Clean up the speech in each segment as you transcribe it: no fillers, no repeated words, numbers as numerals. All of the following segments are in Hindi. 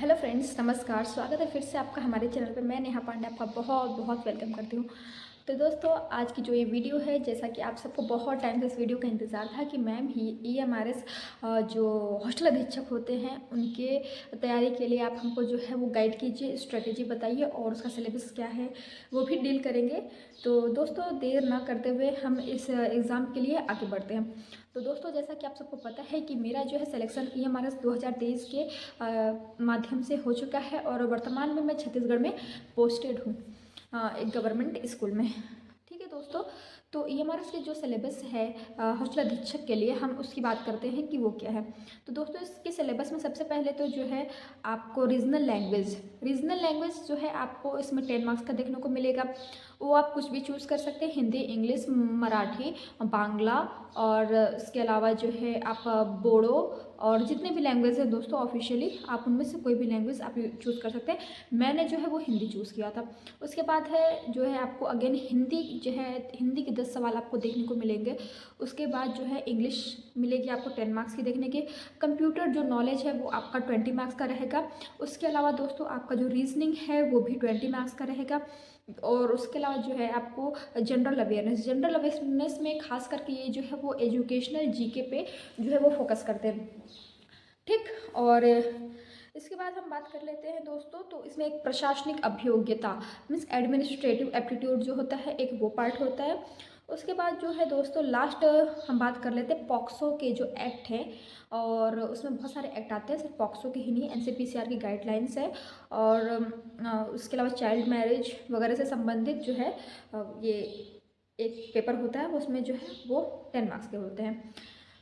हेलो फ्रेंड्स, नमस्कार। स्वागत है फिर से आपका हमारे चैनल पे। मैं नेहा पांडे आपका बहुत बहुत वेलकम करती हूँ। तो दोस्तों, आज की जो ये वीडियो है, जैसा कि आप सबको बहुत टाइम से इस वीडियो का इंतज़ार था कि मैम ही EMRS जो हॉस्टल अधीक्षक होते हैं उनके तैयारी के लिए आप हमको जो है वो गाइड कीजिए, स्ट्रेटेजी बताइए और उसका सिलेबस क्या है वो भी डील करेंगे। तो दोस्तों, देर ना करते हुए हम इस एग्ज़ाम के लिए आगे बढ़ते हैं। तो दोस्तों, जैसा कि आप सबको पता है कि मेरा जो है सिलेक्शन EMRS 2023 के माध्यम से हो चुका है और वर्तमान में मैं छत्तीसगढ़ में पोस्टेड हूँ एक गवर्नमेंट स्कूल में। ठीक है दोस्तों, तो EMRS के जो सिलेबस है हॉस्टल अधीक्षक के लिए, हम उसकी बात करते हैं कि वो क्या है। तो दोस्तों, इसके सिलेबस में सबसे पहले तो जो है आपको रीजनल लैंग्वेज जो है आपको इसमें 10 मार्क्स का देखने को मिलेगा। वो आप कुछ भी चूज़ कर सकते हैं, हिंदी, इंग्लिश, मराठी, बांग्ला और इसके अलावा जो है आप बोडो और जितने भी लैंग्वेज हैं दोस्तों ऑफिशियली, आप उनमें से कोई भी लैंग्वेज आप चूज़ कर सकते हैं। मैंने जो है वो हिंदी चूज़ किया था। उसके बाद है जो है आपको अगेन हिंदी जो है, हिंदी के 10 सवाल आपको देखने को मिलेंगे। उसके बाद जो है इंग्लिश मिलेगी आपको 10 मार्क्स की देखने की। कंप्यूटर जो नॉलेज है वो आपका 20 मार्क्स का रहेगा। उसके अलावा दोस्तों आपका जो रीजनिंग है वो भी 20 मार्क्स का रहेगा। और उसके अलावा जो है आपको जनरल अवेयरनेस में खास करके ये जो है वो एजुकेशनल जीके पे जो है वो फोकस करते हैं। ठीक। और इसके बाद हम बात कर लेते हैं दोस्तों, तो इसमें एक प्रशासनिक अभियोग्यता मीन्स एडमिनिस्ट्रेटिव एप्टीट्यूड जो होता है, एक वो पार्ट होता है। उसके बाद जो है दोस्तों लास्ट हम बात कर लेते हैं पॉक्सो के जो एक्ट है, और उसमें बहुत सारे एक्ट आते हैं, सिर्फ पॉक्सो के ही नहीं, NCPCR की गाइडलाइंस है। और उसके अलावा चाइल्ड मैरिज वगैरह से संबंधित जो है ये एक पेपर होता है, उसमें जो है वो 10 मार्क्स के होते हैं।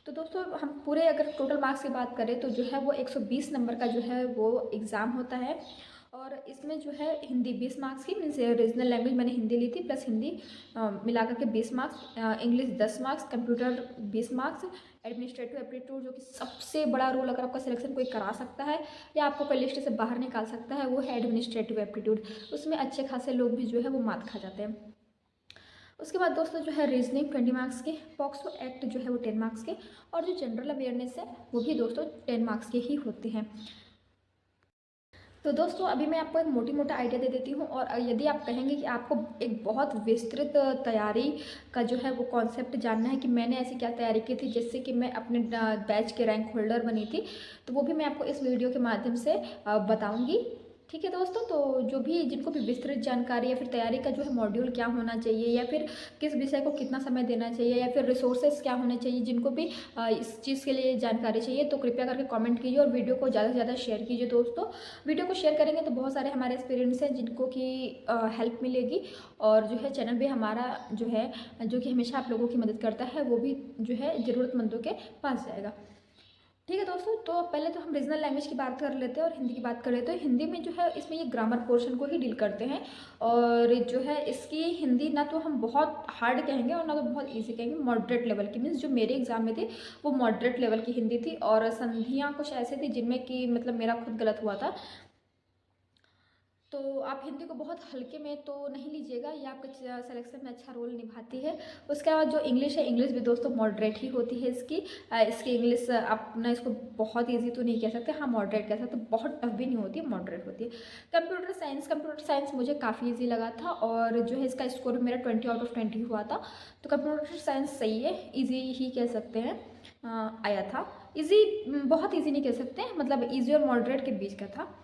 तो दोस्तों, हम पूरे अगर टोटल मार्क्स की बात करें तो जो है वो 120 नंबर का जो है वो एग्ज़ाम होता है। और इसमें जो है हिंदी 20 मार्क्स की, मीन्स रीजनल लैंग्वेज मैंने हिंदी ली थी प्लस हिंदी मिला करके 20 marks, English 10 marks, computer 20 marks, administrative aptitude जो कि सबसे बड़ा रोल अगर आपका सिलेक्शन कोई करा सकता है या आपको कोई लिस्ट से बाहर निकाल सकता है, वो है एडमिनिस्ट्रेटिव एप्टीट्यूड। उसमें अच्छे खासे लोग भी जो है वो मात खा जाते हैं। उसके बाद दोस्तों जो है रीजनिंग 20 मार्क्स के, पॉक्सो एक्ट जो है वो 10 मार्क्स के, और जो जनरल अवेयरनेस है वो भी दोस्तों 10 मार्क्स के ही होते हैं। तो दोस्तों, अभी मैं आपको एक मोटा आइडिया दे देती हूँ, और यदि आप कहेंगे कि आपको एक बहुत विस्तृत तैयारी का जो है वो कॉन्सेप्ट जानना है कि मैंने ऐसी क्या तैयारी की थी जिससे कि मैं अपने बैच के रैंक होल्डर बनी थी, तो वो भी मैं आपको इस वीडियो के माध्यम से बताऊँगी। ठीक है दोस्तों, तो जो भी जिनको भी विस्तृत जानकारी या फिर तैयारी का जो है मॉड्यूल क्या होना चाहिए, या फिर किस विषय को कितना समय देना चाहिए, या फिर रिसोर्सेज क्या होने चाहिए, जिनको भी इस चीज़ के लिए जानकारी चाहिए, तो कृपया करके कमेंट कीजिए और वीडियो को ज़्यादा से ज़्यादा शेयर कीजिए दोस्तों। वीडियो को शेयर करेंगे तो बहुत सारे हमारे एक्सपीरियंस हैं जिनको कि हेल्प मिलेगी, और जो है चैनल भी हमारा जो है, जो कि हमेशा आप लोगों की मदद करता है, वो भी जो है ज़रूरतमंदों के पास जाएगा। ठीक है दोस्तों, तो पहले तो हम रीजनल लैंग्वेज की बात कर लेते हैं और हिंदी की बात कर लेते हैं। हिंदी में जो है इसमें ये ग्रामर पोर्शन को ही डील करते हैं, और जो है इसकी हिंदी ना तो हम बहुत हार्ड कहेंगे और ना तो बहुत इजी कहेंगे, मॉडरेट लेवल की, मीन्स जो मेरे एग्जाम में थी वो मॉडरेट लेवल की हिंदी थी, और संधियाँ कुछ ऐसे थी जिनमें कि मतलब मेरा खुद गलत हुआ था। तो आप हिंदी को बहुत हल्के में तो नहीं लीजिएगा, ये आपके सिलेक्शन में अच्छा रोल निभाती है। उसके बाद जो इंग्लिश है, इंग्लिश भी दोस्तों मॉडरेट ही होती है इसकी। इसकी इंग्लिश आप ना इसको बहुत इजी तो नहीं कह सकते, हाँ मॉडरेट कह सकते, बहुत टफ भी नहीं होती है, मॉडरेट होती है। कंप्यूटर साइंस मुझे काफ़ी ईजी लगा था, और जो है इसका स्कोर मेरा 20/20 हुआ था। तो कंप्यूटर साइंस सही है, ईजी ही कह सकते हैं, आया था। ईजी, बहुत ईजी नहीं कह सकते, मतलब ईजी और मॉडरेट के बीच का था।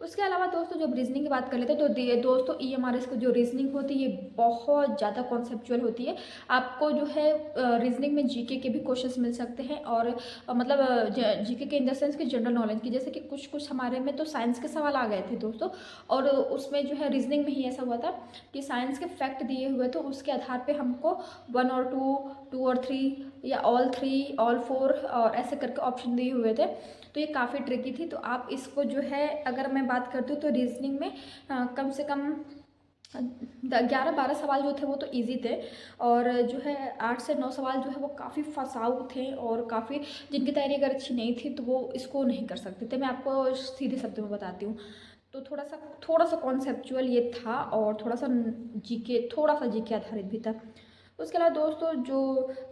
उसके अलावा दोस्तों जब रीजनिंग की बात कर लेते हैं तो दोस्तों EMRS की जो रीजनिंग होती है ये बहुत ज़्यादा कॉन्सेप्चुअल होती है। आपको जो है रीजनिंग में जीके के भी क्वेश्चंस मिल सकते हैं, और मतलब जीके के इन द सेंस कि जनरल नॉलेज की, जैसे कि कुछ हमारे में तो साइंस के सवाल आ गए थे दोस्तों, और उसमें जो है रीजनिंग में ही ऐसा हुआ था कि साइंस के फैक्ट दिए हुए तो उसके आधार पर हमको 1 और 2 और 3 या ऑल 3 ऑल 4 और ऐसे करके ऑप्शन दिए हुए थे। तो ये काफ़ी ट्रिकी थी। तो आप इसको जो है, अगर मैं बात करती हूँ तो रीजनिंग में कम से कम 11-12 सवाल जो थे वो तो इजी थे, और जो है 8 से 9 सवाल जो है वो काफ़ी फंसाऊ थे, और काफ़ी जिनकी तैयारी अगर अच्छी नहीं थी तो वो इसको नहीं कर सकते थे। मैं आपको सीधे शब्दों में बताती हूँ। तो थोड़ा सा कॉन्सेप्चुअल ये था, और थोड़ा सा जीके आधारित भी था। उसके अलावा दोस्तों जो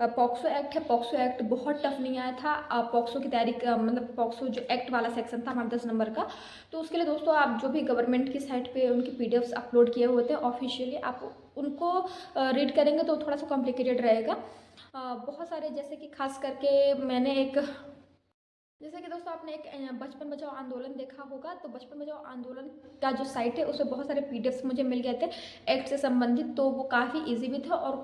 पॉक्सो एक्ट है, पॉक्सो एक्ट बहुत टफ नहीं आया था। पॉक्सो की तैयारी मतलब पॉक्सो जो एक्ट वाला सेक्शन था हमारा 10 नंबर का, तो उसके लिए दोस्तों आप जो भी गवर्नमेंट की साइट पे उनकी पीडीएफ्स अपलोड किए होते हैं ऑफिशियली, आप उनको रीड करेंगे तो थोड़ा सा कॉम्प्लिकेटेड रहेगा। बहुत सारे जैसे कि खास करके मैंने एक, जैसे कि दोस्तों आपने एक बचपन बचाओ आंदोलन देखा होगा, तो बचपन बचाओ आंदोलन का जो साइट है उसमें बहुत सारे पीडीएफ्स मुझे मिल गए थे एक्ट से संबंधित, तो वो काफ़ी इजी भी थे और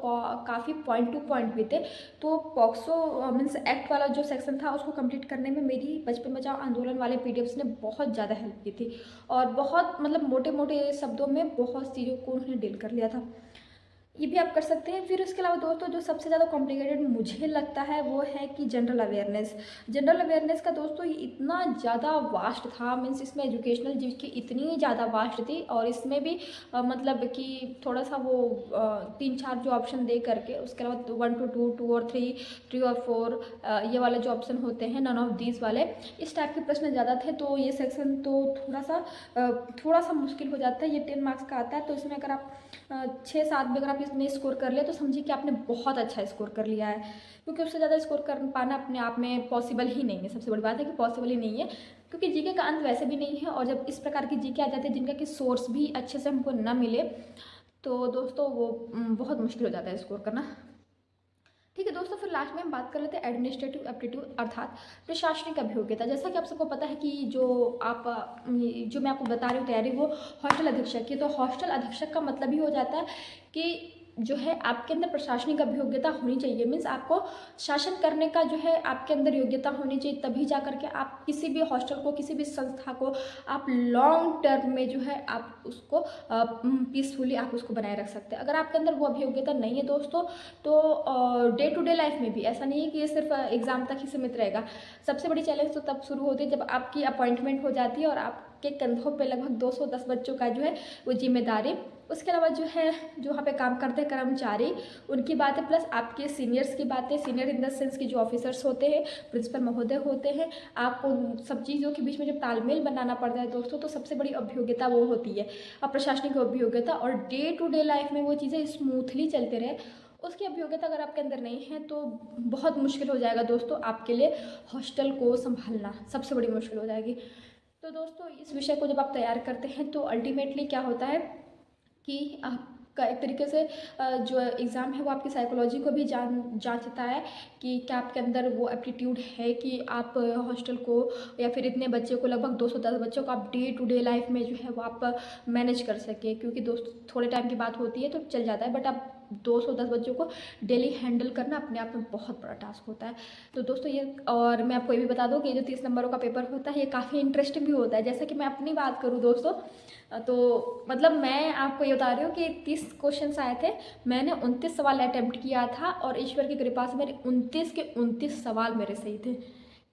काफ़ी पॉइंट टू पॉइंट भी थे। तो पॉक्सो मीन्स एक्ट वाला जो सेक्शन था उसको कंप्लीट करने में मेरी बचपन बचाओ आंदोलन वाले पीडीएफ्स ने बहुत ज़्यादा हेल्प की थी और बहुत मतलब मोटे मोटे शब्दों में बहुत चीज़ों को उन्होंने डील कर लिया था। ये भी आप कर सकते हैं। फिर उसके अलावा दोस्तों जो सबसे ज़्यादा कॉम्प्लिकेटेड मुझे लगता है वो है कि जनरल अवेयरनेस। जनरल अवेयरनेस का दोस्तों ये इतना ज़्यादा वास्ट था, मीन्स इसमें एजुकेशनल चीज़ की इतनी ज़्यादा वास्ट थी और इसमें भी मतलब कि थोड़ा सा वो 3-4 जो ऑप्शन दे करके उसके अलावा 1 to 2, 2 और 3, 3 और 4 ये वाले जो ऑप्शन होते हैं, नन ऑफ दीज वाले, इस टाइप के प्रश्न ज़्यादा थे। तो ये सेक्शन तो थोड़ा सा मुश्किल हो जाता है। ये 10 मार्क्स का आता है, तो इसमें अगर आप 6-7 भी अगर आप इसमें स्कोर कर लिया तो समझिए कि आपने बहुत अच्छा स्कोर कर लिया है, क्योंकि उससे ज़्यादा स्कोर कर पाना अपने आप में पॉसिबल ही नहीं है। सबसे बड़ी बात है कि पॉसिबल ही नहीं है, क्योंकि जीके का अंत वैसे भी नहीं है और जब इस प्रकार की जीके आ जाती है जिनका कि सोर्स भी अच्छे से हमको ना मिले तो दोस्तों वो बहुत मुश्किल हो जाता है स्कोर करना। ठीक है दोस्तों, फिर लास्ट में हम बात कर लेते हैं एडमिनिस्ट्रेटिव एप्टीट्यूड अर्थात प्रशासनिक अभियोग्यता। जैसा कि आप सबको पता है कि जो मैं आपको बता रही हूँ तैयारी, वो हॉस्टल अधीक्षक की। तो हॉस्टल अधीक्षक का मतलब ही हो जाता है कि जो है आपके अंदर प्रशासनिक अभियोग्यता होनी चाहिए, मीन्स आपको शासन करने का जो है आपके अंदर योग्यता होनी चाहिए, तभी जा करके आप किसी भी हॉस्टल को, किसी भी संस्था को आप लॉन्ग टर्म में जो है आप उसको पीसफुली आप उसको बनाए रख सकते हैं। अगर आपके अंदर वो अभियोग्यता नहीं है दोस्तों, तो डे टू डे लाइफ में भी ऐसा नहीं है कि ये सिर्फ एग्ज़ाम तक ही सीमित रहेगा। सबसे बड़ी चैलेंज तो तब शुरू होती है जब आपकी अपॉइंटमेंट हो जाती है और आपके कंधों पे लगभग 210 बच्चों का जो है वो जिम्मेदारी, उसके अलावा जो है जो वहाँ पे काम करते हैं कर्मचारी, उनकी बातें, प्लस आपके सीनियर्स की बातें, सीनियर इन द सेंस की जो ऑफिसर्स होते हैं, प्रिंसिपल महोदय होते हैं, आपको उन सब चीज़ों के बीच में जब तालमेल बनाना पड़ता है दोस्तों, तो सबसे बड़ी अभियोग्यता वो होती है अब प्रशासनिक अभियोग्यता। और डे टू डे लाइफ में वो चीज़ें स्मूथली चलते रहे, उसकी अभियोग्यता अगर आपके अंदर नहीं है तो बहुत मुश्किल हो जाएगा दोस्तों आपके लिए हॉस्टल को संभालना, सबसे बड़ी मुश्किल हो जाएगी। तो दोस्तों इस विषय को जब आप तैयार करते हैं तो अल्टीमेटली क्या होता है कि आपका एक तरीके से जो एग्ज़ाम है वो आपकी साइकोलॉजी को भी जांचता है कि क्या आपके अंदर वो एप्टीट्यूड है कि आप हॉस्टल को या फिर इतने बच्चे को, लगभग 210 बच्चों को आप डे टू डे लाइफ में जो है वो आप मैनेज कर सके। क्योंकि दोस्त थोड़े टाइम की बात होती है तो चल जाता है, बट आप 210 बच्चों को डेली हैंडल करना अपने आप में बहुत बड़ा टास्क होता है। तो दोस्तों ये, और मैं आपको ये भी बता दूं कि ये जो 30 नंबरों का पेपर होता है ये काफ़ी इंटरेस्टिंग भी होता है। जैसे कि मैं अपनी बात करूं दोस्तों, तो मतलब मैं आपको ये बता रही हूँ कि 30 क्वेश्चन आए थे, मैंने 29 सवाल अटैम्प्ट किया था और ईश्वर की कृपा से मेरे 29 के 29 सवाल मेरे सही थे।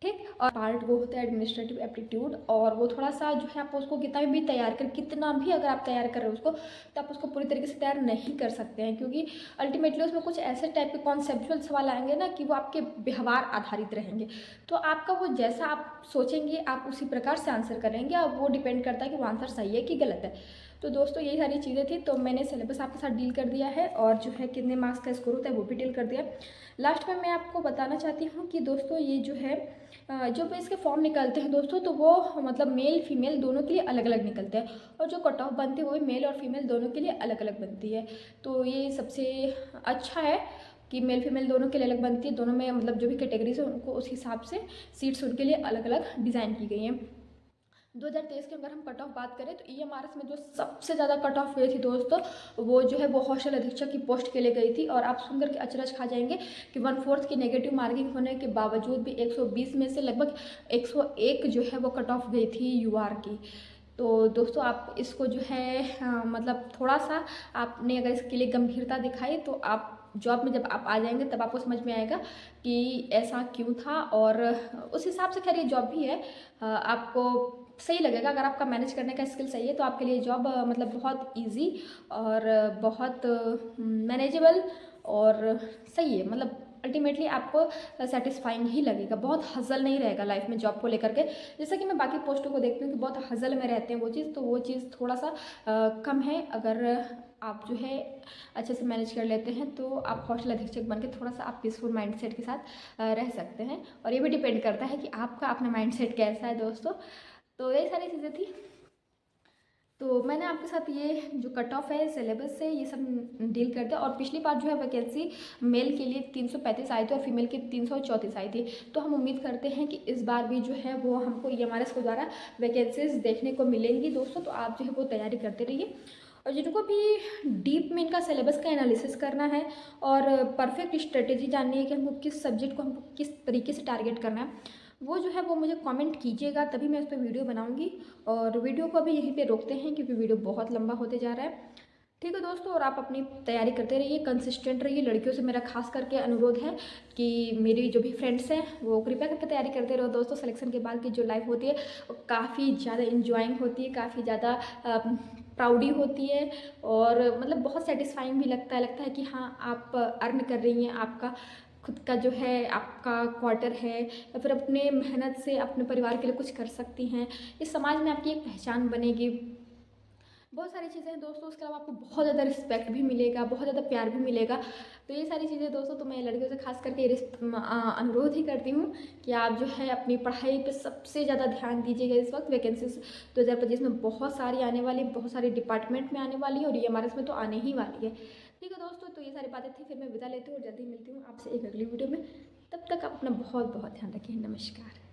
ठीक, और पार्ट वो होता है एडमिनिस्ट्रेटिव एप्टीट्यूड, और वो थोड़ा सा जो है आप उसको कितना भी तैयार कर, कितना भी अगर आप तैयार कर रहे हो उसको, तो आप उसको पूरी तरीके से तैयार नहीं कर सकते हैं, क्योंकि अल्टीमेटली उसमें कुछ ऐसे टाइप के कॉन्सेप्चुअल सवाल आएंगे ना कि वो आपके व्यवहार आधारित रहेंगे। तो आपका वो जैसा आप सोचेंगे आप उसी प्रकार से आंसर करेंगे, अब वो डिपेंड करता है कि वो आंसर सही है कि गलत है। तो दोस्तों यही सारी चीज़ें थी, तो मैंने सिलेबस आपके साथ डील कर दिया है और जो है कितने मार्क्स का स्कोर होता है वो भी डील कर दिया। लास्ट में मैं आपको बताना चाहती हूँ कि दोस्तों ये जो है जो भी इसके फॉर्म निकलते हैं दोस्तों, तो वो मतलब मेल फीमेल दोनों के लिए अलग अलग निकलते हैं, और जो कट ऑफ बनती है वो भी मेल और फीमेल दोनों के लिए अलग अलग बनती है। तो ये सबसे अच्छा है कि मेल फीमेल दोनों के लिए अलग बनती है, दोनों में मतलब जो भी कैटेगरीज है उनको उस हिसाब से सीट्स उनके लिए अलग अलग डिज़ाइन की गई हैं। 2023 की अगर हम कट ऑफ बात करें तो ईएमआरएस में जो सबसे ज़्यादा कट ऑफ हुई थी दोस्तों, वो जो है वो हॉस्टल अधीक्षक की पोस्ट के लिए गई थी। और आप सुनकर के अचरज खा जाएंगे कि 1/4 की नेगेटिव मार्किंग होने के बावजूद भी 120 में से लगभग 101 जो है वो कट ऑफ गई थी यूआर की। तो दोस्तों आप इसको जो है मतलब थोड़ा सा आपने अगर इसके लिए गंभीरता दिखाई तो आप जॉब में जब आप आ जाएंगे तब आपको समझ में आएगा कि ऐसा क्यों था, और उस हिसाब से खैर ये जॉब भी है, आपको सही लगेगा। अगर आपका मैनेज करने का स्किल सही है तो आपके लिए जॉब मतलब बहुत इजी और बहुत मैनेजेबल और सही है, मतलब अल्टीमेटली आपको सेटिस्फाइंग ही लगेगा, बहुत हज़ल नहीं रहेगा लाइफ में जॉब को लेकर के। जैसा कि मैं बाकी पोस्टों को देखती हूँ कि बहुत हज़ल में रहते हैं वो चीज़, तो वो चीज़ थोड़ा सा कम है। अगर आप जो है अच्छे से मैनेज कर लेते हैं तो आप हॉस्टल अधीक्षक बन के थोड़ा सा आप पीसफुल माइंडसेट के साथ रह सकते हैं। और ये भी डिपेंड करता है कि आपका अपना माइंडसेट कैसा है दोस्तों। तो ये सारी चीज़ें थी। तो मैंने आपके साथ ये जो कट ऑफ है सिलेबस से ये सब डील कर दिया। और पिछली बार जो है वैकेंसी मेल के लिए 335 आई थी और फीमेल की 334 आई थी। तो हम उम्मीद करते हैं कि इस बार भी जो है वो हमको EMRS के द्वारा वैकेंसीज देखने को मिलेंगी दोस्तों। तो आप जो है वो तैयारी करते रहिए। और जिनको भी डीप में इनका सिलेबस का एनालिसिस करना है और परफेक्ट स्ट्रेटेजी जाननी है कि हमको किस सब्जेक्ट को हमको किस तरीके से टारगेट करना है, वो जो है वो मुझे कमेंट कीजिएगा, तभी मैं उस पर वीडियो बनाऊंगी। और वीडियो को अभी यहीं पे रोकते हैं क्योंकि वीडियो बहुत लंबा होते जा रहा है। ठीक है दोस्तों, और आप अपनी तैयारी करते रहिए, कंसिस्टेंट रहिए। लड़कियों से मेरा खास करके अनुरोध है कि मेरी जो भी फ्रेंड्स हैं वो कृपया करके तैयारी करते रहो दोस्तों। सिलेक्शन के बाद की जो लाइफ होती है वो काफ़ी ज़्यादा इंजॉइंग होती है, काफ़ी ज़्यादा प्राउडी होती है और मतलब बहुत सेटिस्फाइंग भी लगता है कि हाँ आप अर्न कर रही हैं, आपका खुद का जो है आपका क्वार्टर है, या फिर अपने मेहनत से अपने परिवार के लिए कुछ कर सकती हैं। इस समाज में आपकी एक पहचान बनेगी। बहुत सारी चीज़ें हैं दोस्तों। उसके अलावा आपको बहुत ज़्यादा रिस्पेक्ट भी मिलेगा, बहुत ज़्यादा प्यार भी मिलेगा। तो ये सारी चीज़ें दोस्तों, तो मैं लड़कियों से खास करके अनुरोध ही करती हूँ कि आप जो है अपनी पढ़ाई पे सबसे ज़्यादा ध्यान दीजिएगा। इस वक्त वैकेंसीज 2025 में बहुत सारी आने वाली, बहुत सारे डिपार्टमेंट में आने वाली है और EMRS में तो आने ही वाली है। ठीक है दोस्तों, तो ये सारी बातें थी। फिर मैं विदा लेती हूँ और जल्दी मिलती हूँ आपसे एक अगली वीडियो में। तब तक आप अपना बहुत बहुत ध्यान रखिए। नमस्कार।